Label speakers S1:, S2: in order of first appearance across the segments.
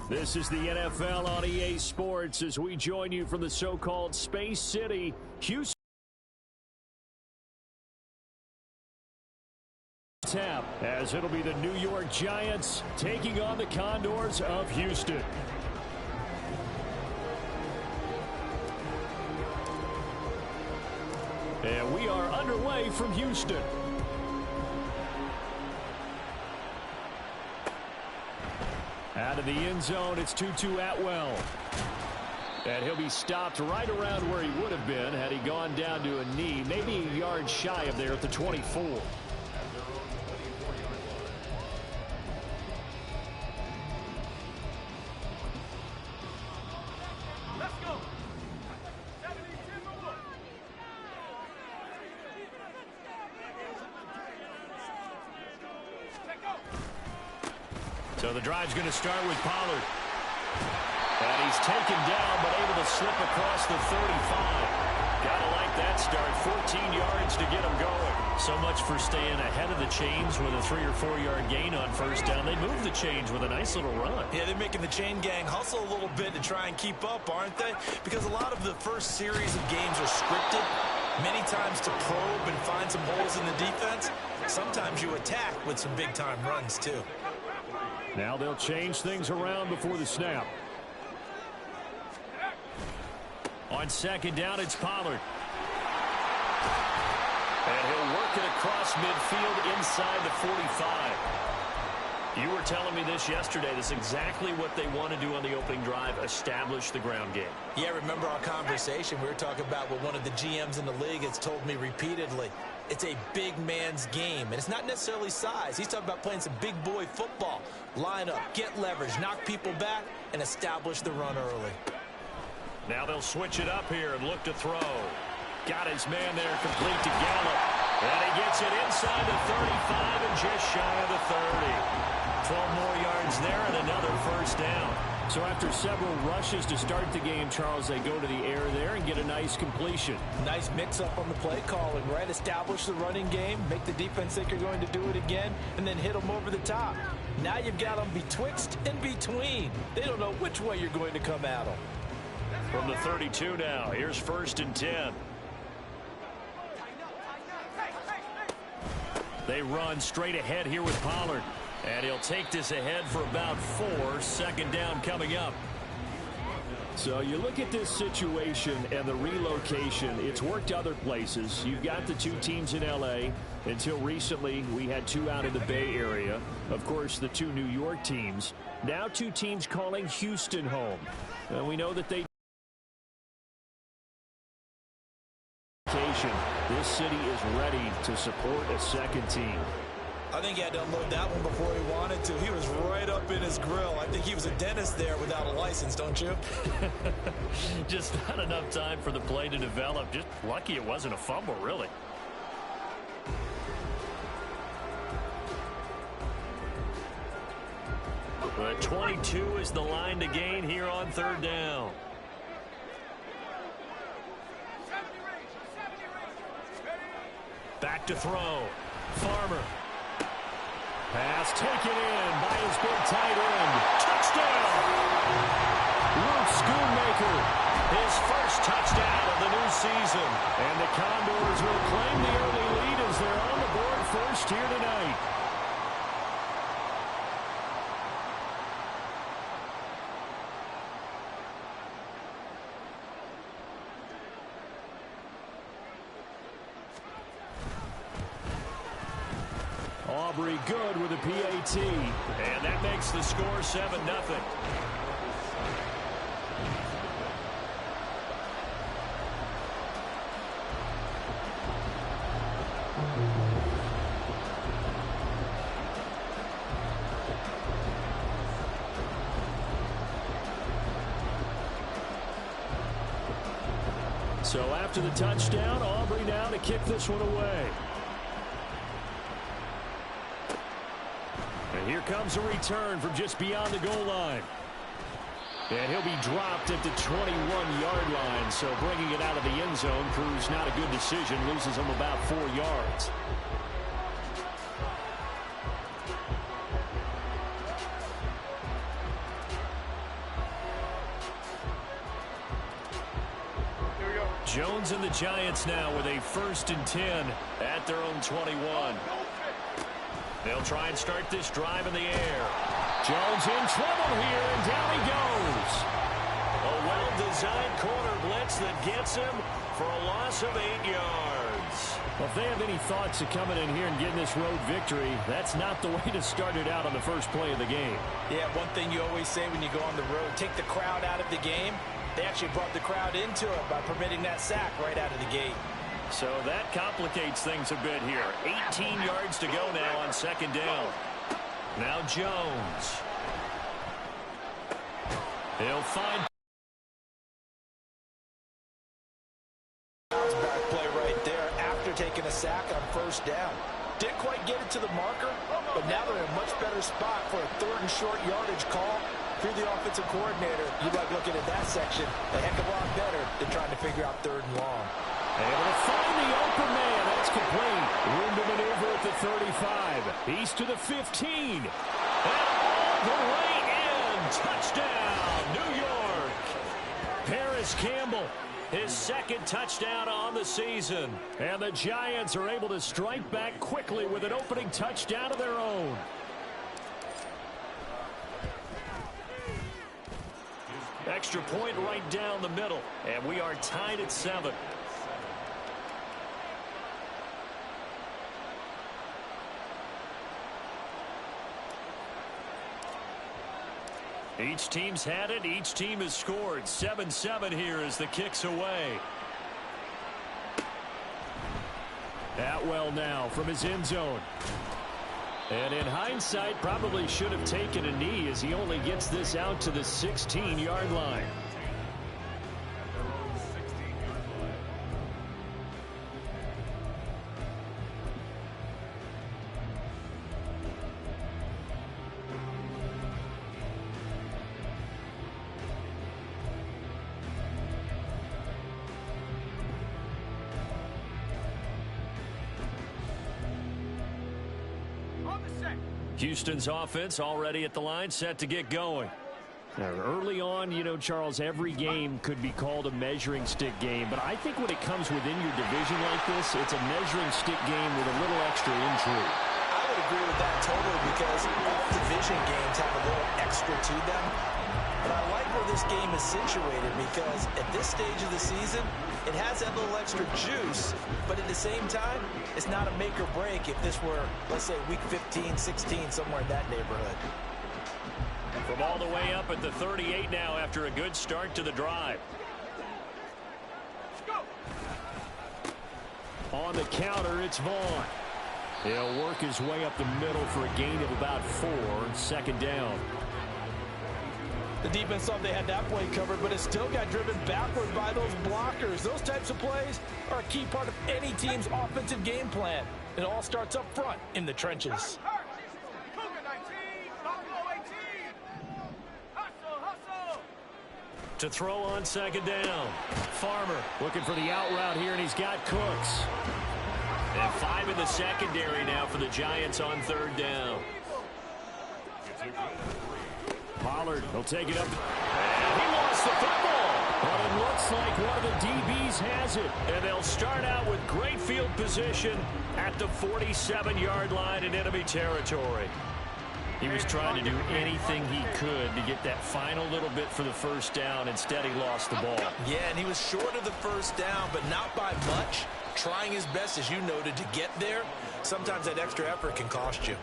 S1: This is the NFL on EA Sports as we join you from the so-called Space City, Houston. Tap as it'll be the New York Giants taking on the Condors of Houston. And we are underway from Houston. Out of the end zone, it's Tutu Atwell. And he'll be stopped right around where he would have been had he gone down to a knee, maybe a yard shy of there at the 24. So the drive's going to start with Pollard. And he's taken down, but able to slip across the 35. Gotta like that start. 14 yards to get him going. So much for staying ahead of the chains with a 3 or 4 yard gain on first down. They moved the chains with a nice little run.
S2: Yeah, they're making the chain gang hustle a little bit to try and keep up, aren't they? Because a lot of the first series of games are scripted. Many times to probe and find some holes in the defense. Sometimes you attack with some big-time runs, too.
S1: Now they'll change things around before the snap. On second down, it's Pollard. And he'll work it across midfield inside the 45. You were telling me this yesterday. This is exactly what they want to do on the opening drive, establish the ground game.
S2: Yeah, remember our conversation? We were talking about what one of the GMs in the league has told me repeatedly. It's a big man's game, and it's not necessarily size. He's talking about playing some big boy football. Line up, get leverage, knock people back, and establish the run early.
S1: Now they'll switch it up here and look to throw. Got his man there, complete to Gallup. And he gets it inside the 35 and just shy of the 30. 12 more yards there and another first down. So after several rushes to start the game, Charles, they go to the air there and get a nice completion.
S2: Nice mix-up on the play calling, right? Establish the running game, make the defense think you're going to do it again, and then hit them over the top. Now you've got them betwixt and between. They don't know which way you're going to come at them.
S1: From the 32 now, here's 1st and 10. They run straight ahead here with Pollard. And he'll take this ahead for about 4. 2nd down coming up. So you look at this situation and the relocation. It's worked other places. You've got the 2 teams in L.A. Until recently, we had 2 out in the Bay Area. Of course, the 2 New York teams. Now 2 teams calling Houston home. And we know that they... This city is ready to support a second team.
S2: I think he had to unload that one before he wanted to. He was right up in his grill. I think he was a dentist there without a license, don't you?
S1: Just not enough time for the play to develop. Just lucky it wasn't a fumble, really. But 22 is the line to gain here on 3rd down. Back to throw. Farmer. Pass taken in by his big tight end. Touchdown! Luke Schoonmaker, his first touchdown of the new season. And the Condors will claim the early lead as they're on the board first here tonight. Aubrey good with a PAT. And that makes the score 7-0. So after the touchdown, Aubrey now to kick this one away. And here comes a return from just beyond the goal line. And he'll be dropped at the 21-yard line. So bringing it out of the end zone proves not a good decision. Loses him about 4 yards. Jones and the Giants now with a 1st and 10 at their own 21. They'll try and start this drive in the air. Jones in trouble here, and down he goes. A well-designed corner blitz that gets him for a loss of 8 yards. Well, if they have any thoughts of coming in here and getting this road victory, that's not the way to start it out on the first play of the game.
S2: Yeah, one thing you always say when you go on the road, take the crowd out of the game. They actually brought the crowd into it by permitting that sack right out of the gate.
S1: So that complicates things a bit here. 18 yards to go now on 2nd down. Now Jones. He'll find
S2: back play right there after taking a sack on 1st down. Didn't quite get it to the marker, but now they're in a much better spot for a 3rd and short yardage call. Through the offensive coordinator, you like looking at that section a heck of a lot better than trying to figure out 3rd and long.
S1: Able to find the open man. That's complete. Room to maneuver at the 35. He's to the 15. And all the way in. Touchdown, New York. Paris Campbell, his 2nd touchdown on the season. And the Giants are able to strike back quickly with an opening touchdown of their own. Extra point right down the middle. And we are tied at 7. Each team's had it. Each team has scored. 7-7 here as the kick's away. Atwell now from his end zone. And in hindsight, probably should have taken a knee as he only gets this out to the 16-yard line. Houston's offense already at the line, set to get going. Now, early on, you know, Charles, every game could be called a measuring stick game. But I think when it comes within your division like this, it's a measuring stick game with a little extra intrigue.
S2: I would agree with that totally because all division games have a little extra to them. But I like where this game is situated because at this stage of the season, it has that little extra juice, but at the same time, it's not a make or break if this were, let's say, week 15, 16, somewhere in that neighborhood.
S1: From all the way up at the 38 now after a good start to the drive. On the counter, it's Vaughn. He'll work his way up the middle for a gain of about 4, 2nd down.
S2: The defense thought they had that play covered, but it still got driven backward by those blockers. Those types of plays are a key part of any team's offensive game plan. It all starts up front in the trenches.
S1: To throw on 2nd down. Farmer looking for the out route here, and he's got Cooks. And 5 in the secondary now for the Giants on 3rd down. Pollard, he'll take it up. And he lost the football. But it looks like one of the DBs has it. And they'll start out with great field position at the 47-yard line in enemy territory. He was trying to do anything he could to get that final little bit for the 1st down. Instead, he lost the ball.
S2: Yeah, and he was short of the 1st down, but not by much. Trying his best, as you noted, to get there. Sometimes that extra effort can cost you.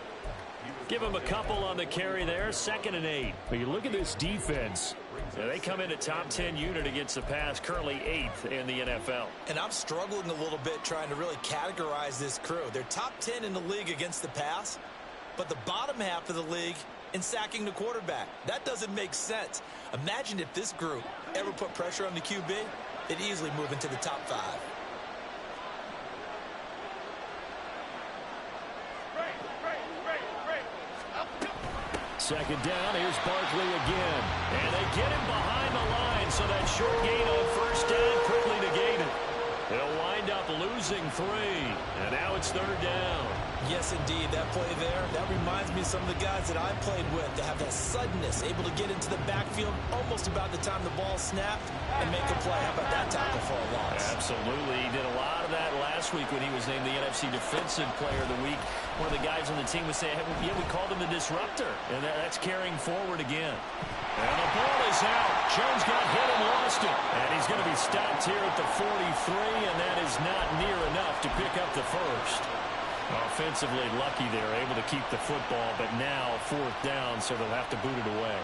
S1: Give him a couple on the carry there, 2nd and 8. But you look at this defense. They come in a top 10 unit against the pass, currently 8th in the NFL.
S2: And I'm struggling a little bit trying to really categorize this crew. They're top 10 in the league against the pass, but the bottom half of the league in sacking the quarterback. That doesn't make sense. Imagine if this group ever put pressure on the QB, it'd easily move into the top 5.
S1: 2nd down, here's Barkley again. And they get him behind the line, so that short gain on 1st down quickly negated. They'll wind up losing 3. And now it's 3rd down.
S2: Yes, indeed. That play there, that reminds me of some of the guys that I played with that have that suddenness, able to get into the backfield almost about the time the ball snapped and make a play. How about that tackle for a loss?
S1: Absolutely. He did a lot of that last week when he was named the NFC Defensive Player of the Week. One of the guys on the team was saying, hey, yeah, we called him the disruptor. And that's carrying forward again. And the ball is out. Jones got hit and lost it. And he's going to be stopped here at the 43, and that is not near enough to pick up the first. Offensively lucky there, able to keep the football, but now fourth down, so they'll have to boot it away.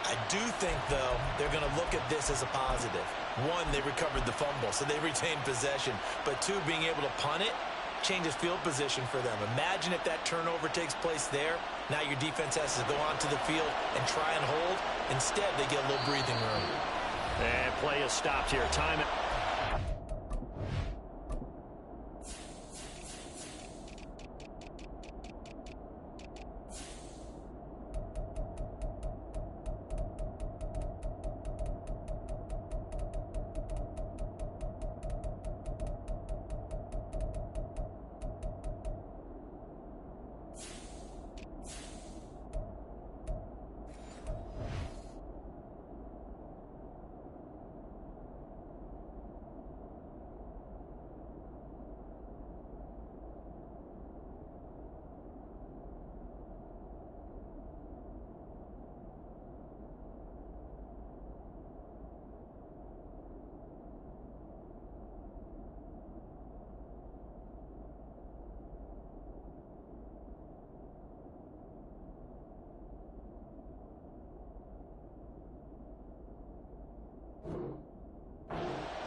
S2: I do think, though, they're going to look at this as a positive. One, they recovered the fumble, so they retained possession. But two, being able to punt it changes field position for them. Imagine if that turnover takes place there. Now your defense has to go onto the field and try and hold. Instead, they get a little breathing room.
S1: And play is stopped here. Time it.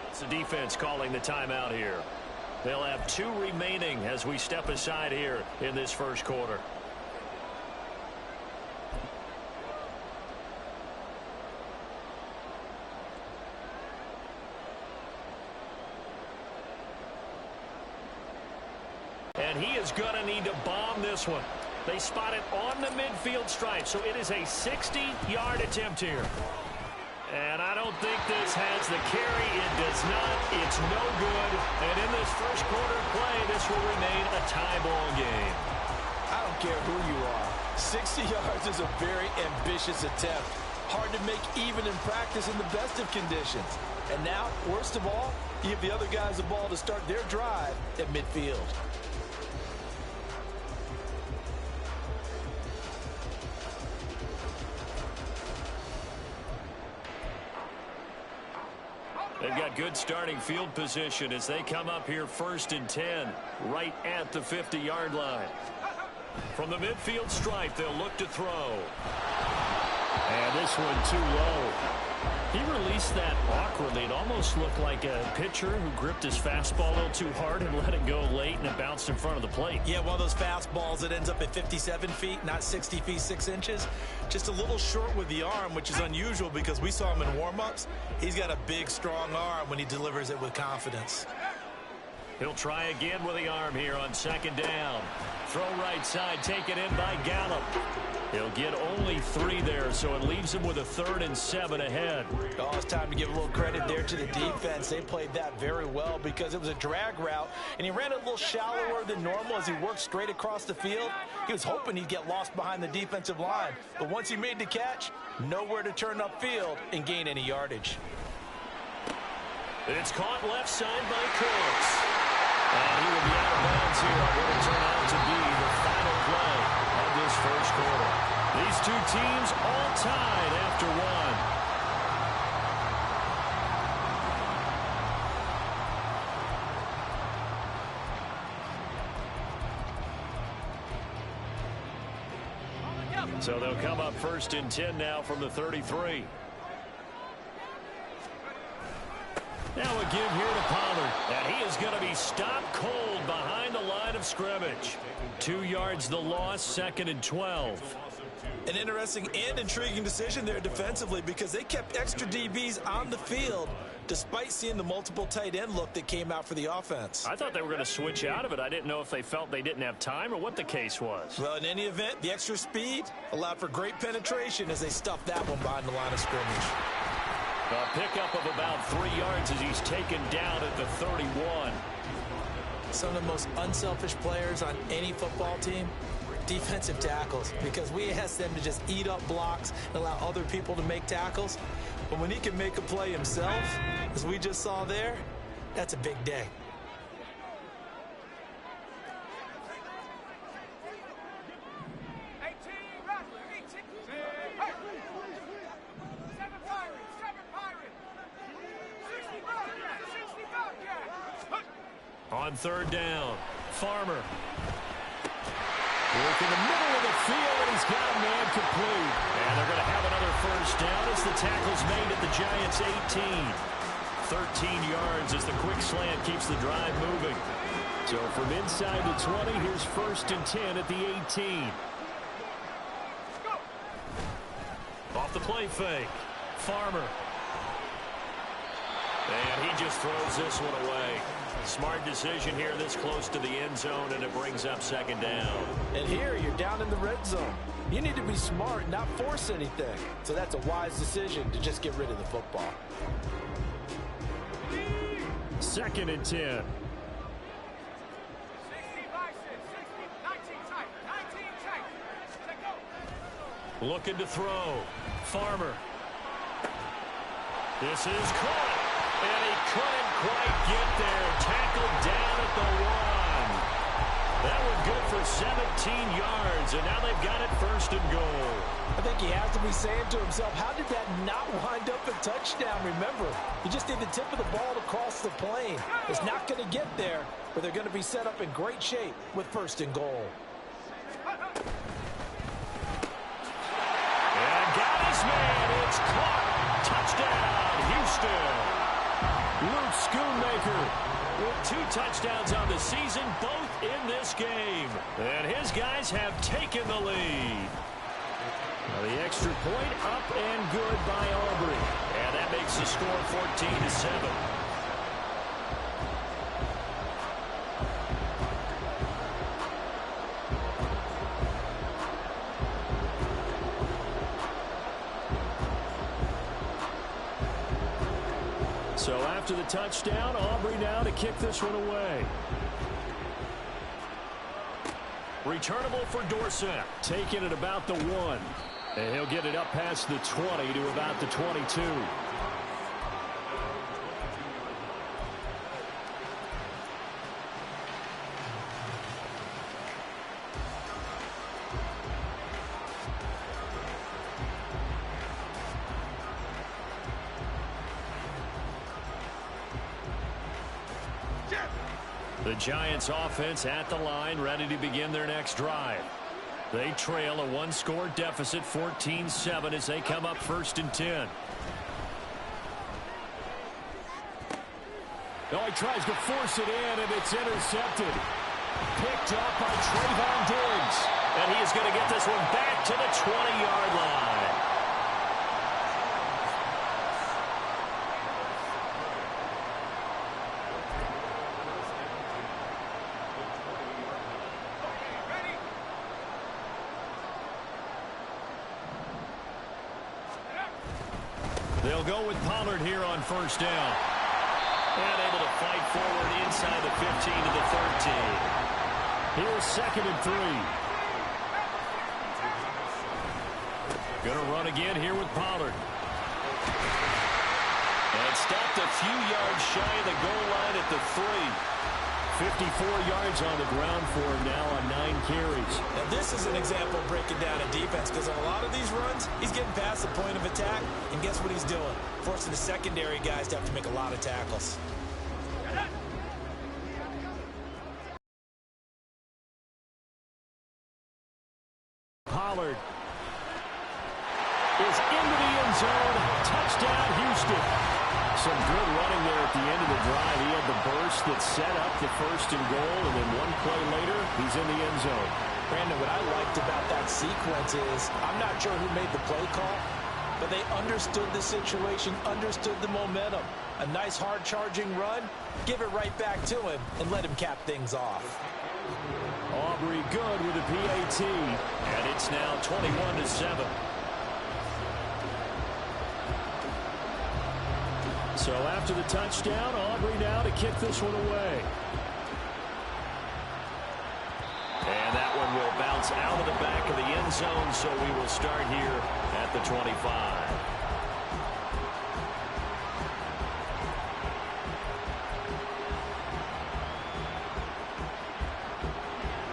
S1: It's the defense calling the timeout here. They'll have 2 remaining as we step aside here in this first quarter. And he is going to need to bomb this one. They spot it on the midfield stripe, so it is a 60-yard attempt here. And I don't think this has the carry. It does not. It's no good. And in this first quarter play, this will remain a tie ball game.
S2: I don't care who you are. 60 yards is a very ambitious attempt. Hard to make even in practice in the best of conditions. And now, worst of all, you give the other guys the ball to start their drive at midfield.
S1: They've got good starting field position as they come up here 1st and 10, right at the 50-yard line. From the midfield stripe, they'll look to throw. And this one too low. He released that awkwardly. It almost looked like a pitcher who gripped his fastball a little too hard and let it go late, and it bounced in front of the plate.
S2: Yeah, one of those fastballs that ends up at 57 feet, not 60 feet 6 inches. Just a little short with the arm, which is unusual because we saw him in warm-ups. He's got a big, strong arm when he delivers it with confidence.
S1: He'll try again with the arm here on 2nd down. Throw right side, taken in by Gallup. He'll get only 3 there, so it leaves him with a 3rd and 7 ahead.
S2: Oh, it's time to give a little credit there to the defense. They played that very well because it was a drag route, and he ran it a little shallower than normal as he worked straight across the field. He was hoping he'd get lost behind the defensive line, but once he made the catch, nowhere to turn upfield and gain any yardage.
S1: It's caught left side by Cooks. And he will be out of bounds here on what will turn out to be the final play of this first quarter. These two teams all tied after one. So they'll come up 1st and 10 now from the 33. Now a give here to Pollard. And he is going to be stopped cold behind the line of scrimmage. 2 yards the loss, 2nd and 12.
S2: An interesting and intriguing decision there defensively because they kept extra DBs on the field despite seeing the multiple tight end look that came out for the offense.
S1: I thought they were going to switch out of it. I didn't know if they felt they didn't have time or what the case was.
S2: Well, in any event, the extra speed allowed for great penetration as they stuffed that one behind the line of scrimmage.
S1: A pickup of about 3 yards as he's taken down at the 31.
S2: Some of the most unselfish players on any football team, defensive tackles, because we ask them to just eat up blocks and allow other people to make tackles. But when he can make a play himself, as we just saw there, that's a big day.
S1: On third down, Farmer. Work in the middle of the field, and he's got a man complete. And they're going to have another first down as the tackle's made at the Giants' 18. 13 yards as the quick slant keeps the drive moving. So from inside the 20, here's 1st and 10 at the 18. Off the play fake, Farmer. And he just throws this one away. Smart decision here this close to the end zone, and it brings up 2nd down.
S2: And here you're down in the red zone. You need to be smart, not force anything. So that's a wise decision to just get rid of the football.
S1: 2nd and 10. Looking to throw. Farmer. This is caught. And he couldn't quite get there. Tackled down at the 1. That one good for 17 yards. And now they've got it 1st and goal.
S2: I think he has to be saying to himself, how did that not wind up a touchdown? Remember, you just need the tip of the ball to cross the plane. It's not going to get there, but they're going to be set up in great shape with 1st and goal.
S1: And got his man. It's caught. Touchdown, Houston. Luke Schoonmaker with 2 touchdowns on the season, both in this game. And his guys have taken the lead. Now the extra point up and good by Aubrey. And that makes the score 14-7. So after the touchdown, Aubrey now to kick this one away. Returnable for Dorsett. Taking it about the 1. And he'll get it up past the 20 to about the 22. The Giants offense at the line, ready to begin their next drive. They trail a 1-score deficit, 14-7, as they come up 1st and 10. Oh, he tries to force it in, and it's intercepted. Picked up by Trayvon Diggs. And he is going to get this one back to the 20-yard line. They'll go with Pollard here on 1st down. And able to fight forward inside the 15 to the 13. Here's 2nd and 3. Gonna run again here with Pollard. And stopped a few yards shy of the goal line at the 3. 54 yards on the ground for him now on 9 carries.
S2: Now this is an example of breaking down a defense, because on a lot of these runs, he's getting past the point of attack, and guess what he's doing? Forcing the secondary guys to have to make a lot of tackles.
S1: Pollard is into the end zone. Touchdown, Houston. Some good running there at the end of the drive. He had the burst that set up the 1st and goal, and then one play later, he's in the end zone.
S2: Brandon, what I liked about that sequence is, I'm not sure who made the play call, but they understood the situation, understood the momentum. A nice hard-charging run, give it right back to him, and let him cap things off.
S1: Aubrey good with the PAT, and it's now 21-7. So after the touchdown, Aubrey now to kick this one away. will bounce out of the back of the end zone, so we will start here at the 25.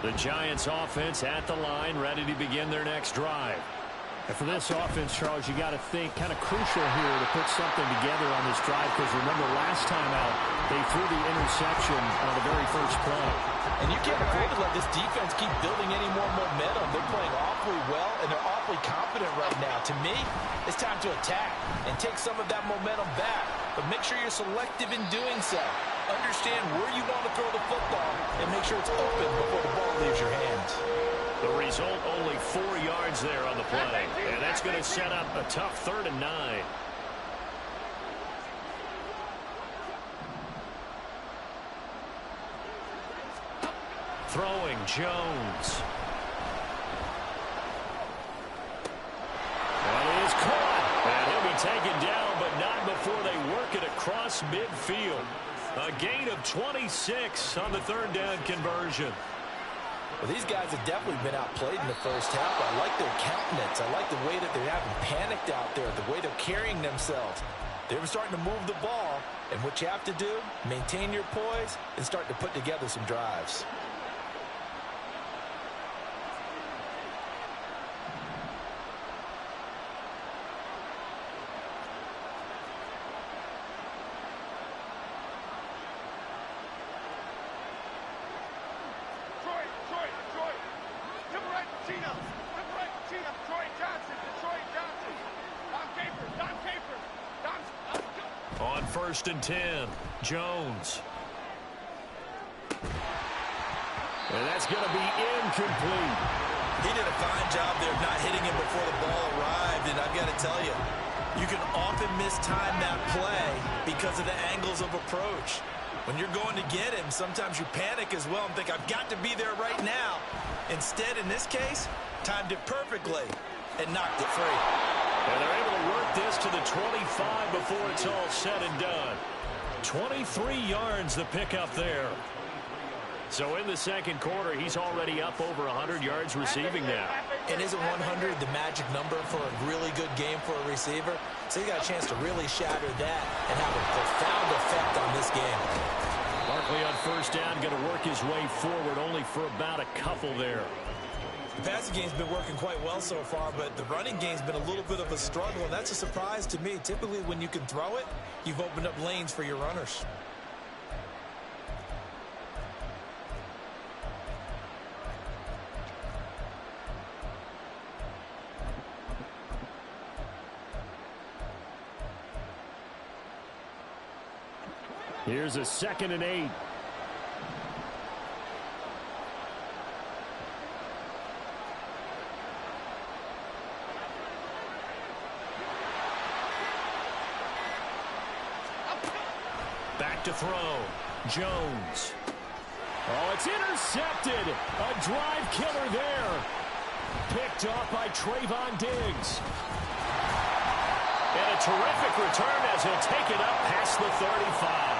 S1: The Giants offense at the line, ready to begin their next drive.
S3: And for this offense, Charles, you got to think kind of crucial here to put something together on this drive, because remember last time out they threw the interception on the very first play.
S2: And you can't afford to let this defense keep building any more momentum. They're playing awfully well, and they're awfully confident right now. To me, it's time to attack and take some of that momentum back. But make sure you're selective in doing so. Understand where you want to throw the football and make sure it's open before the ball leaves your hands.
S1: The result, only 4 yards there on the play. And that's going to set up a tough 3rd and 9. Throwing, Jones. That is caught. And he'll be taken down, but not before they work it across midfield. A gain of 26 on the 3rd down conversion.
S2: Well, these guys have definitely been outplayed in the first half. I like their countenance. I like the way that they're having panicked out there, the way they're carrying themselves. They're starting to move the ball, and what you have to do, maintain your poise and start to put together some drives.
S1: On 1st and 10, Jones. And that's going to be incomplete.
S2: He did a fine job there of not hitting him before the ball arrived, and I've got to tell you, you can often mistime that play because of the angles of approach. When you're going to get him, sometimes you panic as well and think, I've got to be there right now. Instead, in this case, timed it perfectly and knocked it free.
S1: And they're able to work this to the 25 before it's all said and done. 23 yards the pickup there. So in the second quarter, he's already up over 100 yards receiving now.
S2: And isn't 100 the magic number for a really good game for a receiver? So he got a chance to really shatter that and have a profound effect on this game.
S1: Barkley on 1st down, going to work his way forward, only for about a couple there.
S2: The passing game's been working quite well so far, but the running game's been a little bit of a struggle, and that's a surprise to me. Typically, when you can throw it, you've opened up lanes for your runners.
S1: Here's a 2nd and 8. Back to throw. Jones. Oh, it's intercepted. A drive killer there. Picked off by Trayvon Diggs. And a terrific return as he'll take it up past the 35.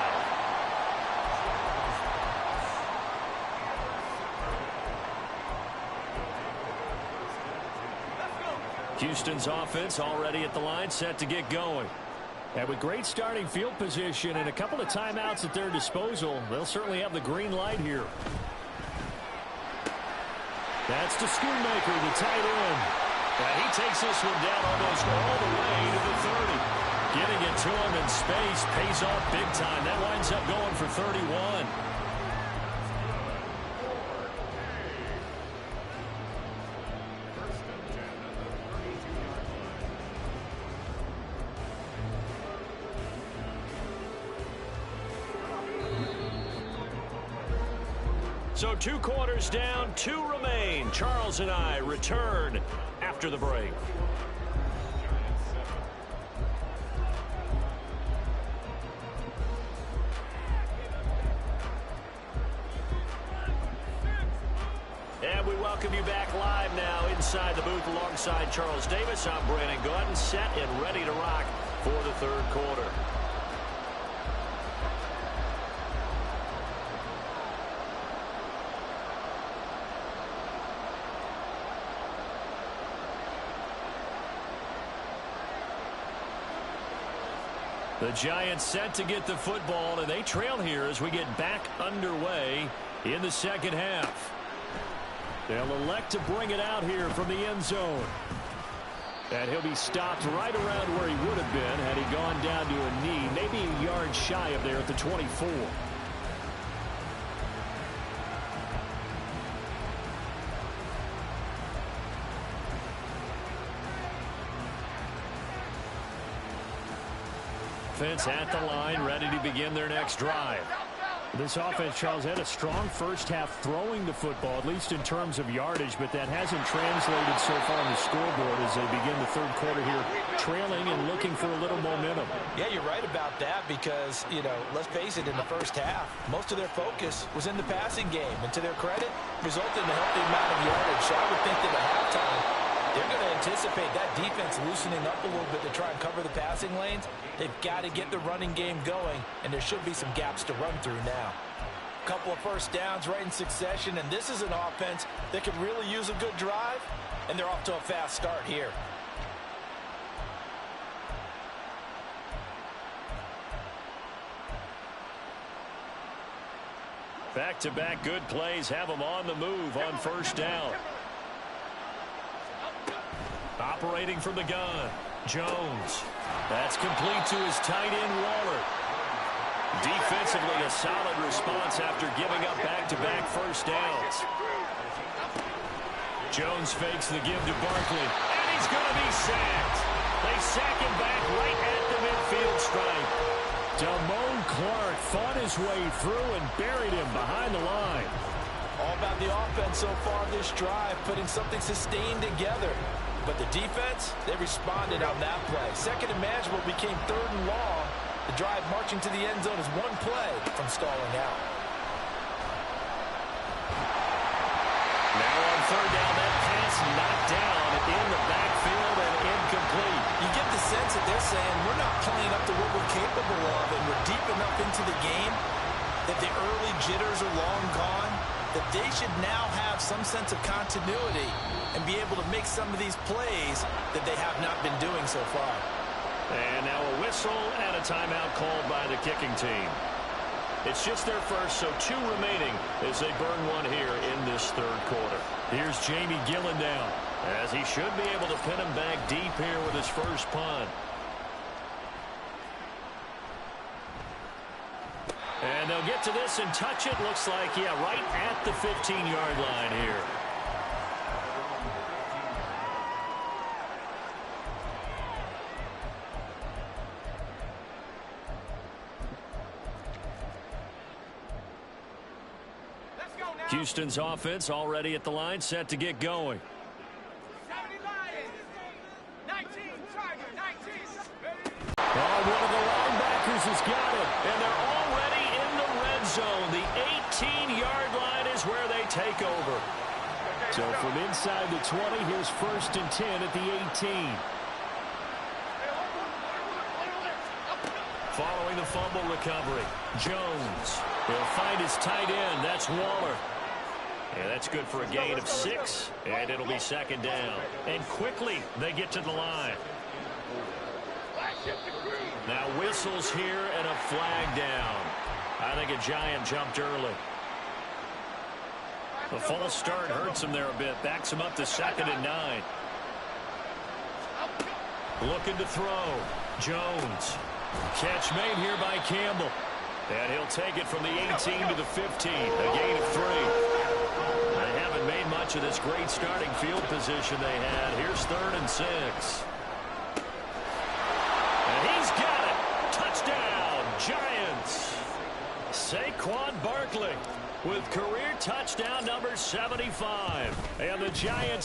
S1: Houston's offense already at the line, set to get going. And with great starting field position and a couple of timeouts at their disposal, they'll certainly have the green light here. That's to Schoonmaker, the tight end. And he takes this one down almost all the way to the 30. Getting it to him in space pays off big time. That winds up going for 31. So 2 quarters down, 2 remain. Charles and I return after the break. And we welcome you back live now inside the booth alongside Charles Davis. I'm Brandon Gaudin, set and ready to rock for the 3rd quarter. The Giants set to get the football, and they trail here as we get back underway in the second half. They'll elect to bring it out here from the end zone. And he'll be stopped right around where he would have been had he gone down to a knee, maybe a yard shy of there at the 24. Offense at the line, ready to begin their next drive. This offense, Charles, had a strong first half throwing the football, at least in terms of yardage, but that hasn't translated so far on the scoreboard as they begin the third quarter here, trailing and looking for a little momentum.
S2: Yeah, you're right about that because, let's face it, in the first half, most of their focus was in the passing game, and to their credit, resulted in a healthy amount of yardage. So I would think that at halftime, they're going to anticipate that defense loosening up a little bit to try and cover the passing lanes. They've got to get the running game going, and there should be some gaps to run through now. A couple of first downs right in succession, and this is an offense that could really use a good drive, and they're off to a fast start here.
S1: Back-to-back good plays have them on the move on first down. Operating from the gun, Jones. That's complete to his tight end, Waller. Defensively, a solid response after giving up back-to-back first downs. Jones fakes the give to Barkley, and he's going to be sacked. They sack him back right at the midfield stripe. Damone Clark fought his way through and buried him behind the line.
S2: All about the offense so far this drive, putting something sustained together. But the defense, they responded on that play. Second and manageable became third and long. The drive marching to the end zone is one play from stalling out.
S1: Now on third down, that pass knocked down in the backfield and incomplete.
S2: You get the sense that they're saying we're not playing up to what we're capable of, and we're deep enough into the game that the early jitters are long gone, that they should now have some sense of continuity and be able to make some of these plays that they have not been doing so far.
S1: And now a whistle and a timeout called by the kicking team. It's just their first, so 2 remaining as they burn one here in this third quarter. Here's Jamie Gillen down, as he should be able to pin him back deep here with his first punt. And they'll get to this and touch it. Looks like, right at the 15-yard line here. Houston's offense already at the line, set to get going.
S4: 70 Lions, 19 Tiger, 19.
S1: Oh, one of the linebackers has got it, and they're already in the red zone. The 18-yard line is where they take over. So from inside the 20, here's first and 10 at the 18. Following the fumble recovery, Jones. He'll find his tight end. That's Waller. And that's good for a gain of 6, and it'll be second down. And quickly, they get to the line. Now whistles here and a flag down. I think a Giant jumped early. The false start hurts him there a bit. Backs him up to 2nd and 9. Looking to throw. Jones. Catch made here by Campbell. And he'll take it from the 18 to the 15. A gain of 3. They haven't made much of this great starting field position they had. Here's 3rd and 6. And he's got it. Touchdown, Giants. Saquon Barkley with career touchdown number 75. And the Giants